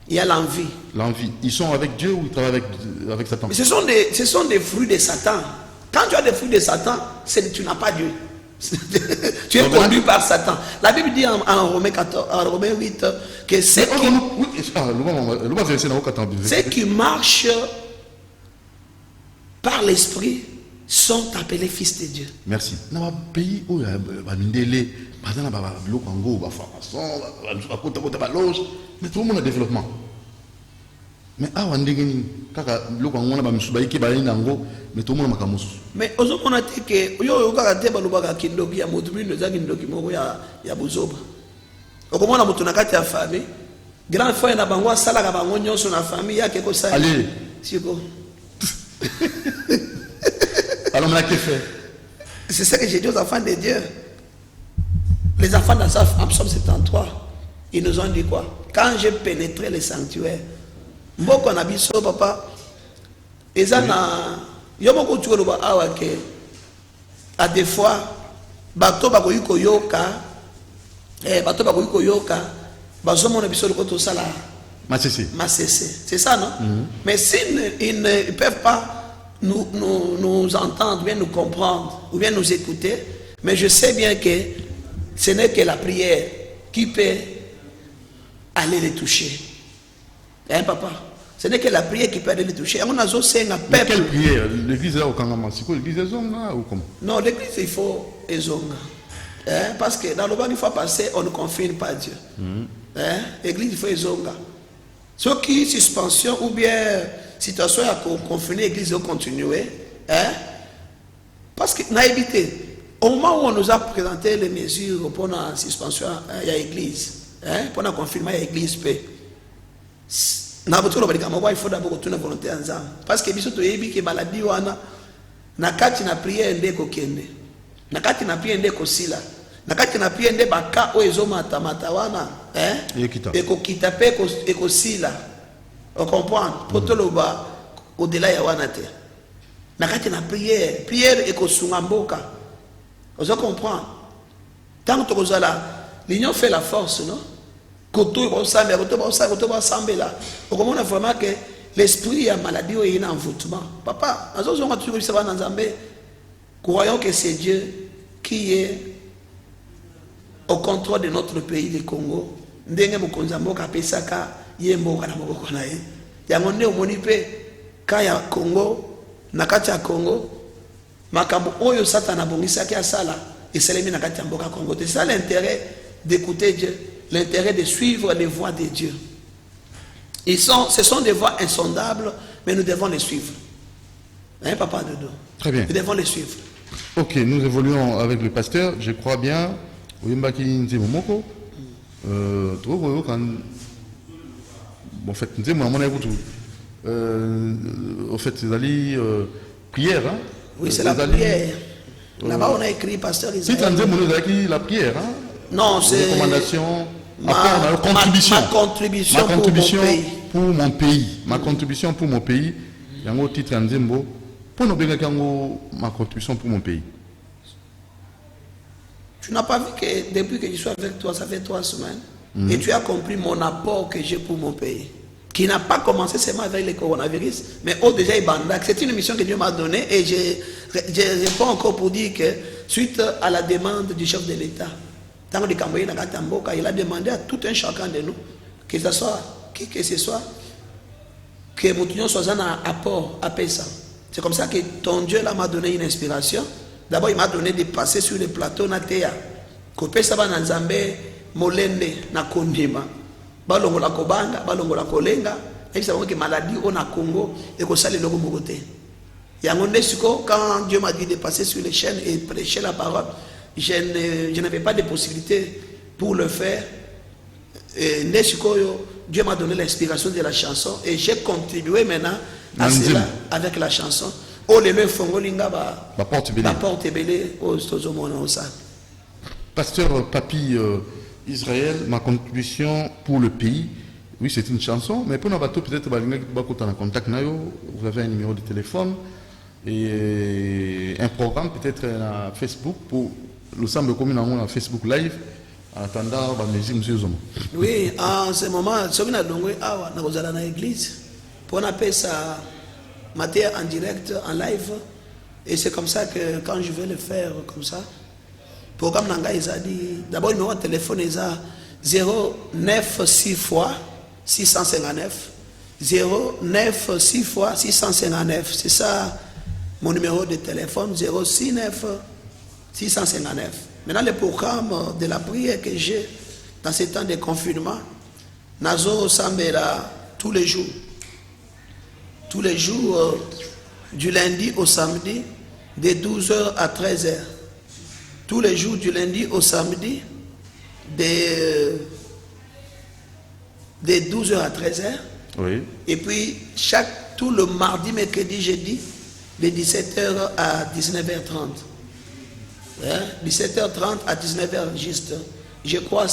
S2: Il y a l'envie.
S1: L'envie. Ils sont avec Dieu ou ils travaillent avec Satan?
S2: Mais ce sont des fruits de Satan. Quand tu as des fruits de Satan, tu n'as pas Dieu. Tu es conduit par Satan. La Bible dit en Romains 8 que ceux qui marchent par l'esprit sont appelés fils de Dieu.
S1: Merci. Dans un pays où il y a des mais tout le monde a développement. Mais ah, mais tout le monde a
S2: mais aux autres on a dit que yo kaka balubaka kindoki ya motu bino za kindoki moko ya buzoba okomona motu na kati ya famille grand frère na bango sala ka bango nyonso na famille yake ko sala
S1: allez
S2: siko
S1: alors on a que fait
S2: c'est ça que j'ai dit aux enfants de Dieu, les enfants d'Asaph en Psaume 73, ils nous ont dit quoi? Quand j'ai pénétré le sanctuaire, mboko na biso papa ezana yomoko tuoloba awa ke à des fois bato ba koyiko yoka bato ba koyiko yoka bazomona biso lokoto sala masese c'est ça non mais s'ils ne peuvent pas nous entendre bien nous comprendre ou bien nous écouter, mais je sais bien que ce n'est que la prière qui peut aller les toucher. Hein, papa? Ce n'est que la prière qui peut aller les toucher. On a un
S1: Mais
S2: peuple.
S1: quelle prière? L'église est là au Kangama, c'est quoi? L'église est zonga ou comment?
S2: Non, l'église, il faut ezonga. Hein? Parce que dans le banc, il faut passer, on ne confine pas Dieu. Hein? L'église, il faut ezonga. Ce qui suspension ou bien situation à confiner l'église, il faut continuer. Hein? Parce que, n'a évité. Au moment où on nous a présenté les mesures pour la suspension, il y a l'église. Hein? Pour la confinement, il y a l'église paix. Il faut d'abord retourner à la volonté ensemble. Parce que biso toyebi que maladie wana nakati na prière ndeko kende. Nakati na prière ndeko sila. Nakati na prière nde baka o ezomata mata wana, eko kita pe eko sila. On comprend? Potoloba au-delà ya wana te. Nakati na prière eko sunga mboka. On comprend? Tant que l'union fait la force, non? On comprend vraiment que l'esprit a maladie ou il y a un envoûtement. Papa, croyons que c'est Dieu qui est au contrôle de notre pays, le Congo. Ndenge mukonzambo kapesaka yembo kana maboko na ye. Yango nde omoni pe ka ya Congo na kati ya Congo makambo oyo satana bongisaki asala eselemi na kati ya mboka Congo. C'est ça l'intérêt d'écouter Dieu, l'intérêt de suivre les voies de Dieu. Ce sont des voies insondables, mais nous devons les suivre. Hein, papa Dodo?
S1: Très bien.
S2: Nous devons les suivre.
S1: Ok, nous évoluons avec le pasteur. Je crois bien. En fait, c'est prière. Hein?
S2: Oui, c'est la prière. Là-bas, on a écrit pasteur Israël.
S1: C'est la prière. Hein?
S2: Non, c'est
S1: recommandation.
S2: Ma contribution
S1: pour mon pays. Ma contribution pour mon pays. Il y a un titre en Zembo. Pour nous ma contribution pour mon pays.
S2: Tu n'as pas vu que depuis que je suis avec toi, ça fait 3 semaines, et tu as compris mon apport que j'ai pour mon pays, qui n'a pas commencé seulement avec le coronavirus, mais déjà c'est une mission que Dieu m'a donnée, et je réponds encore pour dire que suite à la demande du chef de l'État, il a demandé à tout un chacun de nous, que ce soit qui que ce soit, que nous soit un apport à Pessa. C'est comme ça que ton Dieu là m'a donné une inspiration. D'abord, il m'a donné de passer sur le plateau Natea. Kopé Saba Nanzambe, Molende, Nakondima. Balongola Kobanga, Balongola Kolenga. Et ça veut dire que maladie au Congo et que ça les logo Bogoté. Quand Dieu m'a dit de passer sur les chaînes et prêcher la parole, je n'avais pas de possibilité pour le faire. Et Dieu m'a donné l'inspiration de la chanson et j'ai contribué maintenant à cela avec la chanson. Oh, les fongolinga la porte belé au
S1: Pasteur Papi Israël, ma contribution pour le pays. Oui, c'est une chanson, mais pour nous peut-être en contact, vous avez un numéro de téléphone et un programme peut-être à Facebook pour le semble comme on a Facebook Live en attendant la musique monsieur Zoma.
S2: Oui, en ce moment, ce qu'on a donné à l'église pour appeler ça matière en direct, en live, et c'est comme ça que quand je vais le faire comme ça, le programme Nanga il a dit d'abord le numéro de téléphone est à 096 fois 659 096 fois 659, c'est ça mon numéro de téléphone, 069 659. Maintenant le programme de la prière que j'ai dans ces temps de confinement, Nazo Sambera tous les jours du lundi au samedi de 12h à 13h. Tous les jours du lundi au samedi de 12h à 13h.
S1: Oui.
S2: Et puis tout le mardi, mercredi, jeudi de 17h à 19h30. Hein? 17h30 à 19h juste. Je crois que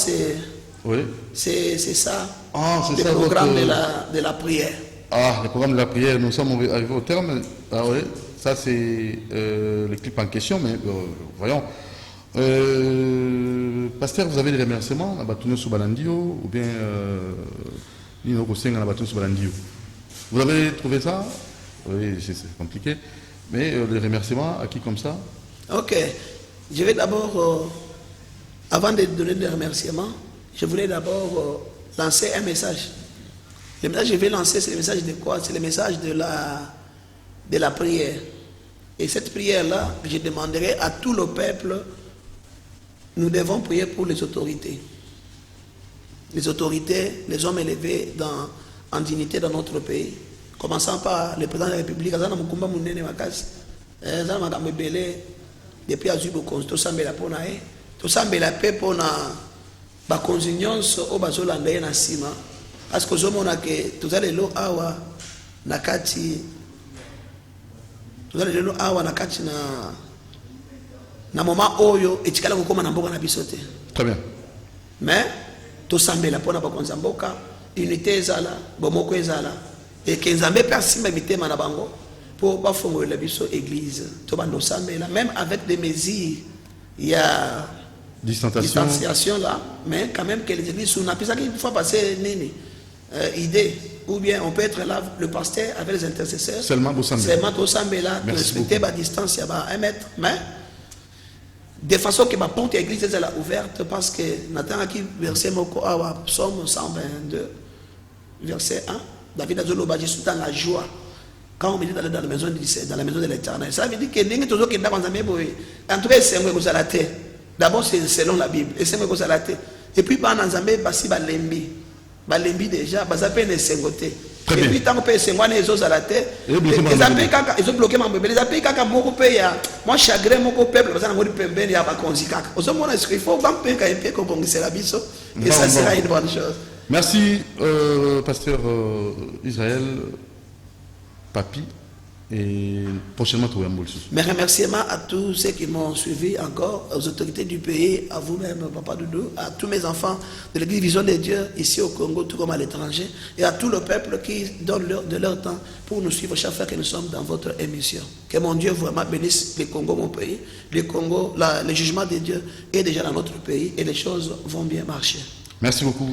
S2: c'est ça, le programme de la prière.
S1: Ah, le programme de la prière, nous sommes arrivés au terme. Ah oui, ça c'est le clip en question, mais voyons. Pasteur, vous avez des remerciements à Batoune Soubalandio ou bien Nino Koseng à Batoune Soubalandio. Vous avez trouvé ça? Oui, c'est compliqué. Mais les remerciements à qui comme ça?
S2: Ok. Je vais d'abord Avant de donner des remerciements, je voulais d'abord lancer un message. Le message que je vais lancer, c'est le message de quoi? C'est le message de la prière. Et cette prière-là, je demanderai à tout le peuple, nous devons prier pour les autorités. Les autorités, les hommes élevés en dignité dans notre pays. Commençant par le président de la République, depuis Azubo Konsto, Sambela Pona, tout Sambela Pepona, Bakonzignon, au Bazolanda na Sima, parce que Zomona que tout à l'heure, Awa, Nakati, tout à l'heure, Awa, Nakati, na moment Oyo, et Tikala Mokoma Namboka na Bisote.
S1: Très bien.
S2: Mais, tout Sambela Pona Bakonzamboka, unité Zala, Bomoko Zala, et que Nzambe persi m'inviter Manabango. Pour pas faire l'église, même avec des mesures, il y a distanciation là, mais quand même que les églises, on a besoin qu'il faut passer une idée, ou bien on peut être là, le pasteur avec les intercesseurs,
S1: seulement au
S2: Sambe là, respecter la distance, il y a 1 mètre, mais de façon que ma porte de l'église est ouverte, parce que Nathan a qui verset Psaume 122, verset 1, David a dit dans la joie. Quand on me dit d'aller dans la maison de l'Éternel, ça veut dire que les gens qui sont dans la maison, en tout cas, c'est moi qui la terre. D'abord, c'est selon la Bible. Et c'est moi qui la terre. Et puis, dans la Zambie, c'est Balembi déjà, ça peut être sengoté. Et puis, tant que c'est moi, les autres à la terre, ils ont bloqué mon bébé. Les appels, quand mon pays, moi, chagrin, mon peuple, parce que mon peuple, il y a pas consicac. Il faut pas payer qu'on c'est la biso. Et ça sera une bonne chose.
S1: Merci, pasteur Israël. Papi, et prochainement tout le monde.
S2: Mes remerciements à tous ceux qui m'ont suivi encore, aux autorités du pays, à vous-même, Papa Doudou, à tous mes enfants de l'église Vision de Dieu, ici au Congo, tout comme à l'étranger, et à tout le peuple qui donne de leur temps pour nous suivre chaque fois que nous sommes dans votre émission. Que mon Dieu vraiment bénisse le Congo, mon pays. Le Congo, le jugement de Dieu est déjà dans notre pays et les choses vont bien marcher.
S1: Merci beaucoup.